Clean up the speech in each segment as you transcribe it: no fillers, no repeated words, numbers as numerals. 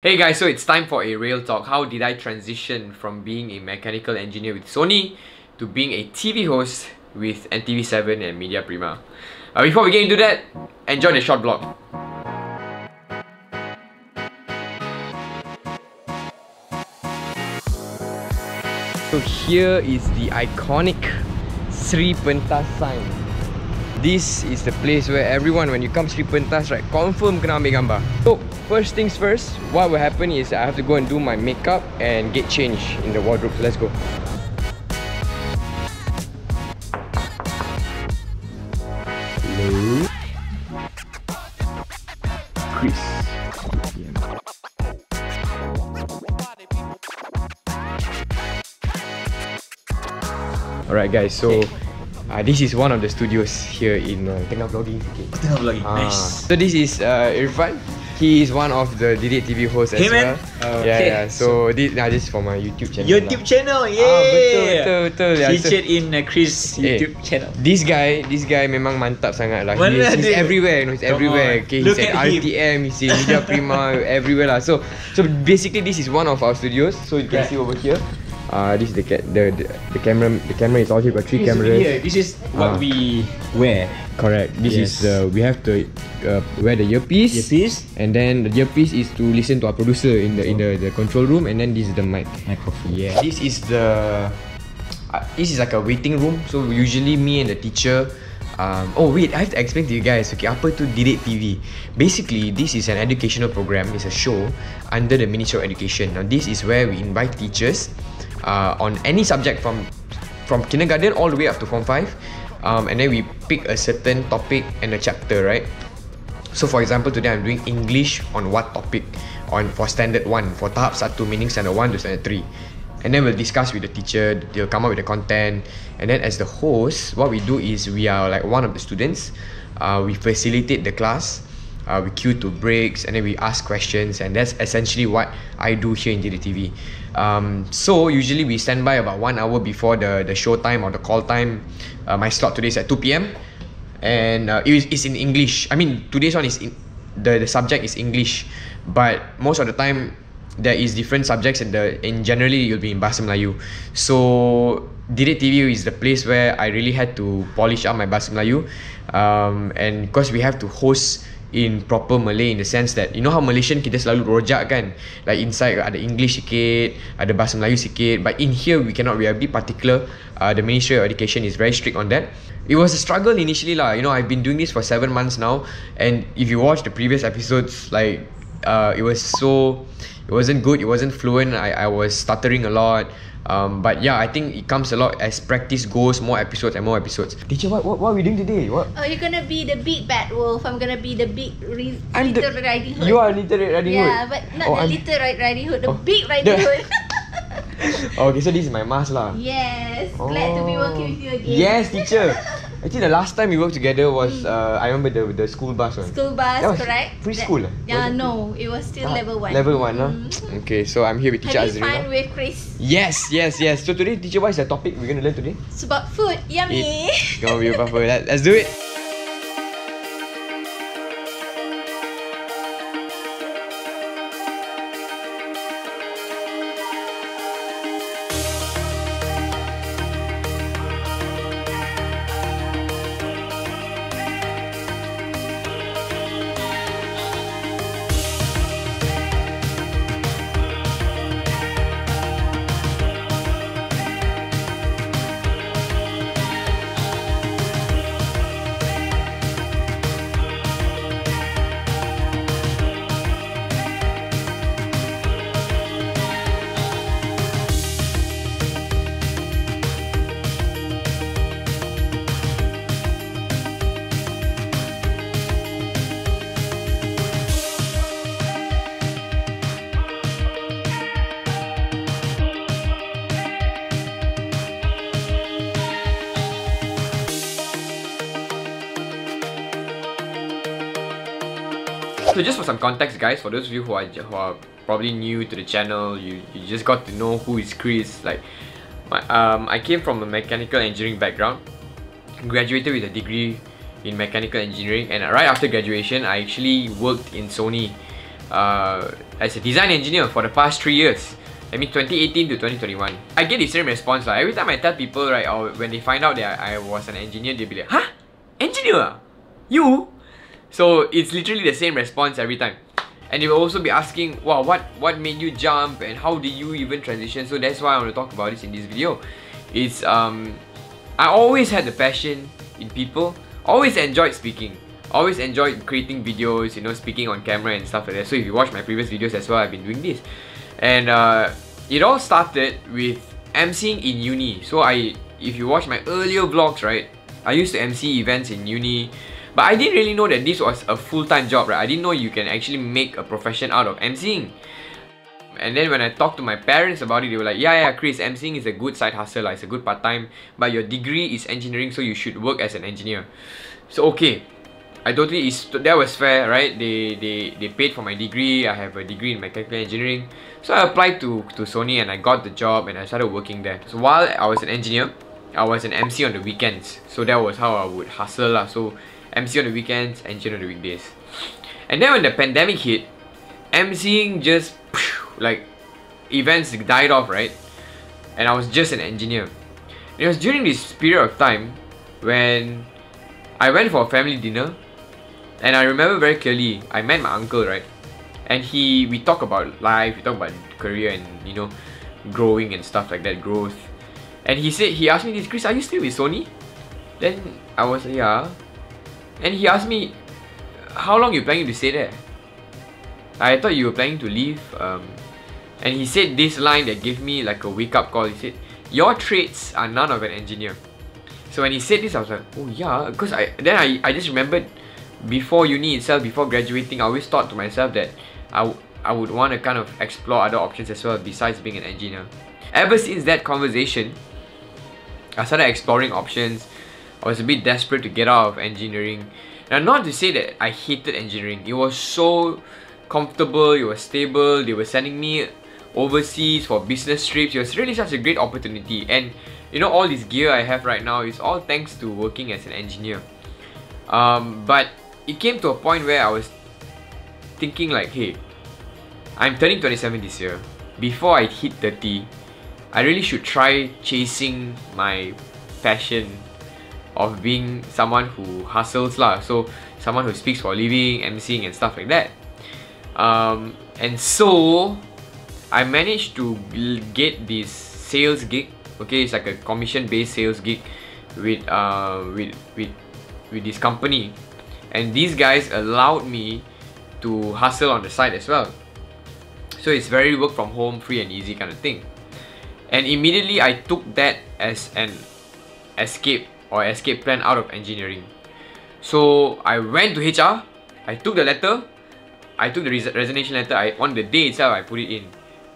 Hey guys, so it's time for a real talk. How did I transition from being a mechanical engineer with Sony to being a TV host with NTV7 and Media Prima? Before we get into that, enjoy the short vlog. So here is the iconic Sri Pentas sign. This is the place where everyone, when you come Sri Pentas, right, confirm kena ambil gambar. So first things first, what will happen is I have to go and do my makeup and get changed in the wardrobe. So let's go. Hello, Chris. Alright guys, so this is one of the studios here in tengah vlogging sikit. Tengah vlogging, nice. So this is Irfan. He is one of the Didik TV hosts as well. Yeah. So this is for my YouTube channel. YouTube channel, yeah. Betul. Featured in Chris YouTube channel. This guy memang mantap sangat lah. He's everywhere, he's everywhere. Okay, he's at RTM, he's in Media Prima, everywhere lah. So basically this is one of our studios. So you can see over here. This is the camera. The camera is all here. Got 3 cameras. This is what we wear. Correct. This is we have to wear the earpiece. And then the earpiece is to listen to our producer in the control room. And then this is the microphone. Yeah. This is like a waiting room. So usually me and the teacher. Oh wait, I have to explain to you guys. Okay, apa tu Didik TV? Basically, this is an educational program. It's a show under the Ministry of Education. Now, this is where we invite teachers on any subject from kindergarten all the way up to Form 5, and then we pick a certain topic and a chapter, right? So, for example, today I'm doing English on what topic? For Standard 1, for Tahap 1, meaning Standard 1 to Standard 3. And then we'll discuss with the teacher, they'll come up with the content. And then as the host, what we do is we are like one of the students. We facilitate the class. We queue to breaks and then we ask questions. And that's essentially what I do here in Didik TV. So usually we stand by about 1 hour before the show time or the call time. My slot today is at 2 PM. And it's in English. I mean, today's one is the subject is English. But most of the time, there is different subjects and generally you'll be in Bahasa Melayu. So Didik TV is the place where I really had to polish up my Bahasa Melayu, and because we have to host in proper Malay, in the sense that you know how Malaysian kita selalu rojak kan, like inside ada English sikit, ada Bahasa Melayu sikit, but in here we cannot. We are a bit particular. The Ministry of Education is very strict on that. It was a struggle initially lah. You know, I've been doing this for 7 months now, and if you watch the previous episodes, like it wasn't good, it wasn't fluent, I was stuttering a lot. But yeah, I think it comes a lot as practice goes, more episodes. Teacher, what are we doing today? What? Oh, you're gonna be the big bad wolf. I'm gonna be the big little Riding Hood. You are Little Riding Hood? Yeah, but not the little Riding Hood, the big Riding Hood. Okay, so this is my mask lah. Yes, glad to be working with you again. Yes, teacher. Actually, the last time we worked together was I remember the school bus one. School bus, that was correct? Preschool. Yeah, no, it was still level 1. Level 1, huh? Okay, so I'm here with teacher Azrina. Having fun with Chris. Yes. So today, teacher, what is the topic we're gonna learn today? It's about food. Yummy. It's gonna be perfect. Let's do it. So just for some context, guys, for those of you who are probably new to the channel, you just got to know who is Chris. Like, I came from a mechanical engineering background, graduated with a degree in mechanical engineering, and right after graduation, I actually worked in Sony as a design engineer for the past 3 years. I mean 2018 to 2021. I get the same response like, every time I tell people, right, or when they find out that I was an engineer, they'll be like, huh? Engineer? You? So it's literally the same response every time. And they will also be asking, wow, what made you jump and how did you even transition? So that's why I want to talk about this in this video. It's I always had the passion in people, always enjoyed speaking, always enjoyed creating videos, you know, speaking on camera and stuff like that. So if you watch my previous videos as well, I've been doing this. And it all started with emceeing in uni. So if you watch my earlier vlogs, right, I used to MC events in uni. But I didn't really know that this was a full-time job, right? I didn't know you can actually make a profession out of emceeing. And then when I talked to my parents about it, they were like, yeah, Chris, emceeing is a good side hustle, like, it's a good part-time, but your degree is engineering, so you should work as an engineer. So okay, that was fair, right? They paid for my degree. I have a degree in mechanical engineering. So I applied to Sony and I got the job and I started working there. So while I was an engineer, I was an MC on the weekends. So that was how I would hustle lah. So MC on the weekends, engineer on the weekdays. And then when the pandemic hit, MCing just like events died off, right? And I was just an engineer. It was during this period of time when I went for a family dinner, and I remember very clearly, I met my uncle, right? And we talk about life, we talk about career and, you know, growing and stuff like that, growth. And he asked me this, Chris, are you still with Sony? Then I was like, yeah. And he asked me, how long you planning to stay there? I thought you were planning to leave. And he said this line that gave me like a wake-up call. He said, your traits are none of an engineer. So when he said this, I was like, oh yeah, because I just remembered before uni itself, before graduating, I always thought to myself that I would want to kind of explore other options as well besides being an engineer. Ever since that conversation, I started exploring options. I was a bit desperate to get out of engineering. Now, not to say that I hated engineering. It was so comfortable, it was stable, they were sending me overseas for business trips. It was really such a great opportunity. And you know, all this gear I have right now is all thanks to working as an engineer. But it came to a point where I was thinking like, hey, I'm turning 27 this year. Before I hit 30, I really should try chasing my passion of being someone who hustles lah. So someone who speaks for a living, emceeing and stuff like that. And so I managed to get this sales gig. Okay, it's like a commission-based sales gig with this company, and these guys allowed me to hustle on the side as well. So it's very work from home, free and easy kind of thing. And immediately I took that as an escape plan out of engineering. So I went to HR, I took the letter, I took the resignation letter, on the day itself I put it in.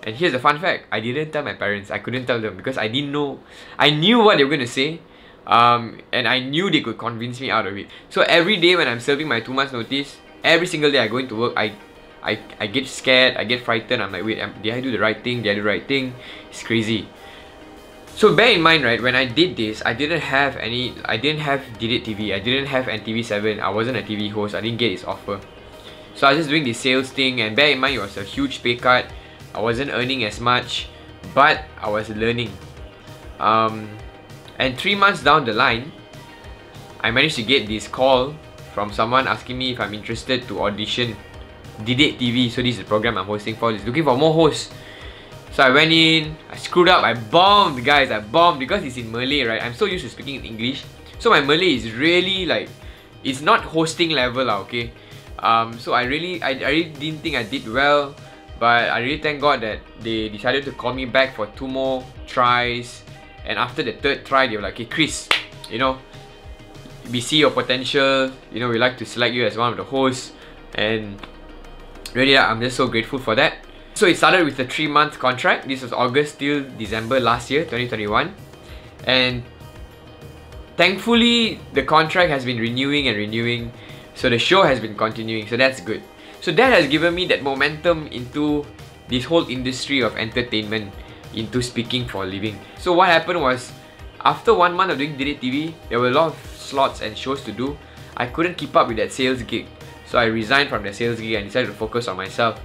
And here's the fun fact, I didn't tell my parents. I couldn't tell them because I didn't know. I knew what they were going to say, and I knew they could convince me out of it. So every day when I'm serving my 2 months notice, every single day I go into work, I get scared, I get frightened. I'm like, wait, did I do the right thing? Did I do the right thing? It's crazy. So bear in mind, right, when I did this, I didn't have Did It TV, I didn't have NTV7, I wasn't a TV host, I didn't get his offer. So I was just doing this sales thing, and bear in mind, it was a huge pay cut. I wasn't earning as much, but I was learning. And 3 months down the line, I managed to get this call from someone asking me if I'm interested to audition Did It TV. So this is the program I'm hosting for. It's looking for more hosts. So I went in, I screwed up, I bombed, guys. I bombed because it's in Malay, right? I'm so used to speaking in English. So my Malay is really like, it's not hosting level, okay? So I really didn't think I did well. But I really thank God that they decided to call me back for 2 more tries. And after the 3rd try, they were like, hey Chris, you know, we see your potential. You know, we like to select you as one of the hosts. And really, I'm just so grateful for that. So it started with a 3-month contract. This was August till December last year, 2021. And thankfully, the contract has been renewing and renewing. So the show has been continuing. So that's good. So that has given me that momentum into this whole industry of entertainment, into speaking for a living. So what happened was, after 1 month of doing Did It TV, there were a lot of slots and shows to do. I couldn't keep up with that sales gig. So I resigned from the sales gig and decided to focus on myself.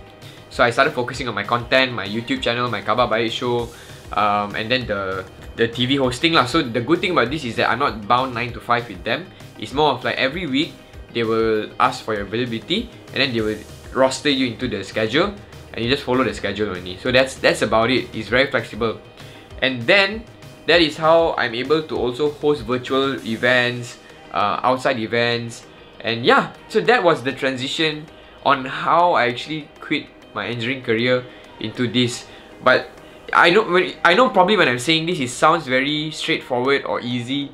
So I started focusing on my content, my YouTube channel, my Kaba Baik show, and then the TV hosting lah. So the good thing about this is that I'm not bound 9 to 5 with them. It's more of like every week they will ask for your availability and then they will roster you into the schedule and you just follow the schedule only. So that's about it. It's very flexible. And then that is how I'm able to also host virtual events, outside events, and yeah, so that was the transition on how I actually quit my engineering career into this. But I know probably when I'm saying this, it sounds very straightforward or easy,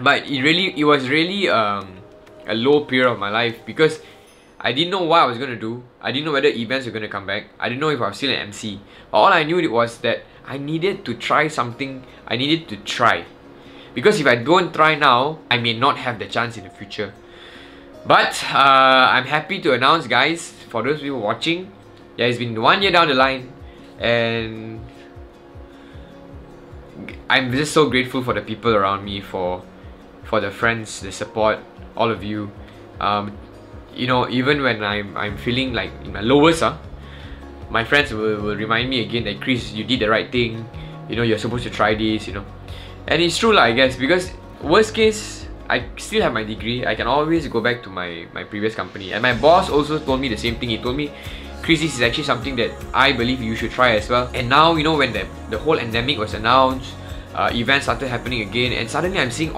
but it was really a low period of my life because I didn't know what I was gonna do. I didn't know whether events were gonna come back. I didn't know if I was still an MC. All I knew was that I needed to try something. I needed to try, because if I don't try now, I may not have the chance in the future. But I'm happy to announce, guys, for those people watching, yeah, it's been 1 year down the line, and I'm just so grateful for the people around me, for the friends, the support, all of you. You know, even when I'm feeling like in my lowest, my friends will remind me again that, Chris, you did the right thing. You know, you're supposed to try this, you know. And it's true lah, I guess, because worst case, I still have my degree. I can always go back to my previous company. And my boss also told me the same thing. He told me, Chris, this is actually something that I believe you should try as well. And now, you know, when the whole endemic was announced, events started happening again, and suddenly I'm seeing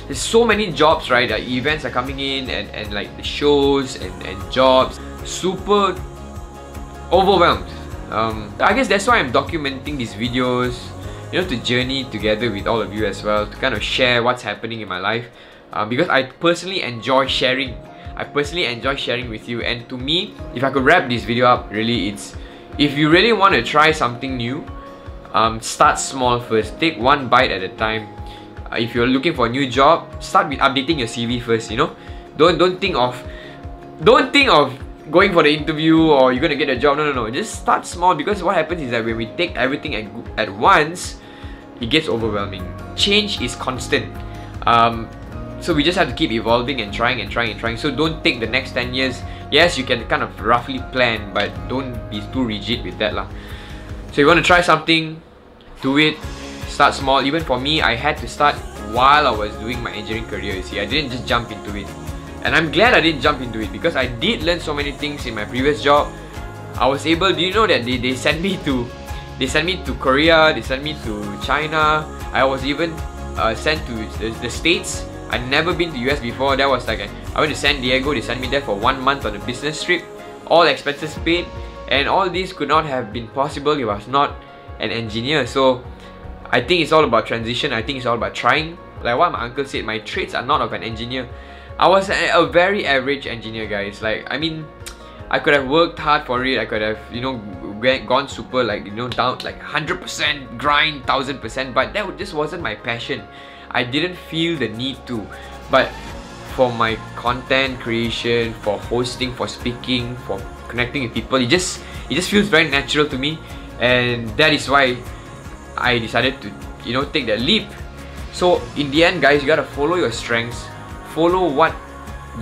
there's so many jobs, right? Events are coming in, and like the shows and jobs. Super overwhelmed. I guess that's why I'm documenting these videos, you know, to journey together with all of you as well, to kind of share what's happening in my life, because I personally enjoy sharing. I personally enjoy sharing with you. And to me, if I could wrap this video up, really, it's, if you really want to try something new, start small first. Take one bite at a time. If you're looking for a new job, start with updating your CV first. You know, don't think of going for the interview or you're gonna get a job. No. Just start small, because what happens is that when we take everything at once, it gets overwhelming. Change is constant. So we just have to keep evolving and trying. So don't take the next 10 years. Yes, you can kind of roughly plan, but don't be too rigid with that lah. So you want to try something, do it. Start small. Even for me, I had to start while I was doing my engineering career, you see. I didn't just jump into it. And I'm glad I didn't jump into it, because I did learn so many things in my previous job. I was able, do you know that they sent me to Korea, they sent me to China. I was even sent to the States. I'd never been to US before. That was like, I went to San Diego. They sent me there for 1 month on a business trip, all expenses paid. And all this could not have been possible if I was not an engineer. So I think it's all about transition. I think it's all about trying. Like what my uncle said, my traits are not of an engineer. I was a very average engineer, guys. Like, I mean, I could have worked hard for it. I could have, you know, gone super, like, you know, down like 100% grind, 1000%. But that just wasn't my passion. I didn't feel the need to. But for my content creation, for hosting, for speaking, for connecting with people, it just feels very natural to me. And that is why I decided to, you know, take that leap. So in the end, guys, you gotta follow your strengths. Follow what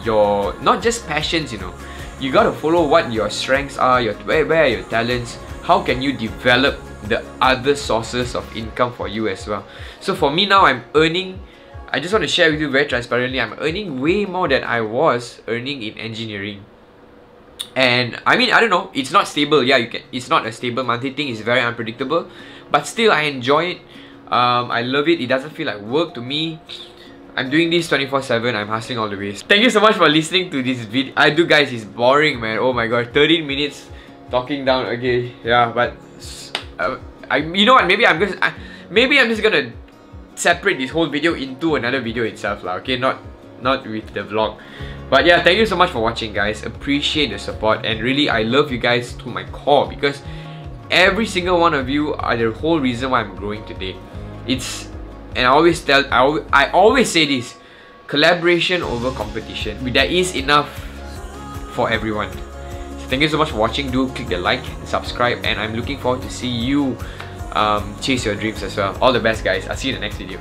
your, not just passions, you know. You gotta follow what your strengths are, where are your talents. How can you develop the other sources of income for you as well? So for me now, I'm earning, I just want to share with you very transparently, I'm earning way more than I was earning in engineering. And I mean, I don't know, it's not stable. Yeah, it's not a stable monthly thing. It's very unpredictable, but still I enjoy it. I love it. It doesn't feel like work to me. I'm doing this 24/7. I'm hustling all the way. Thank you so much for listening to this video. Guys, it's boring, man. Oh my god, 13 minutes talking down. Okay, yeah, but you know what? Maybe I'm just gonna separate this whole video into another video itself, lah. Okay, not with the vlog. But yeah, thank you so much for watching, guys. Appreciate the support, and really, I love you guys to my core, because every single one of you are the whole reason why I'm growing today. And I always say this: collaboration over competition. There is enough for everyone. So thank you so much for watching. Do click the like and subscribe, and I'm looking forward to see you chase your dreams as well. All the best, guys. I'll see you in the next video.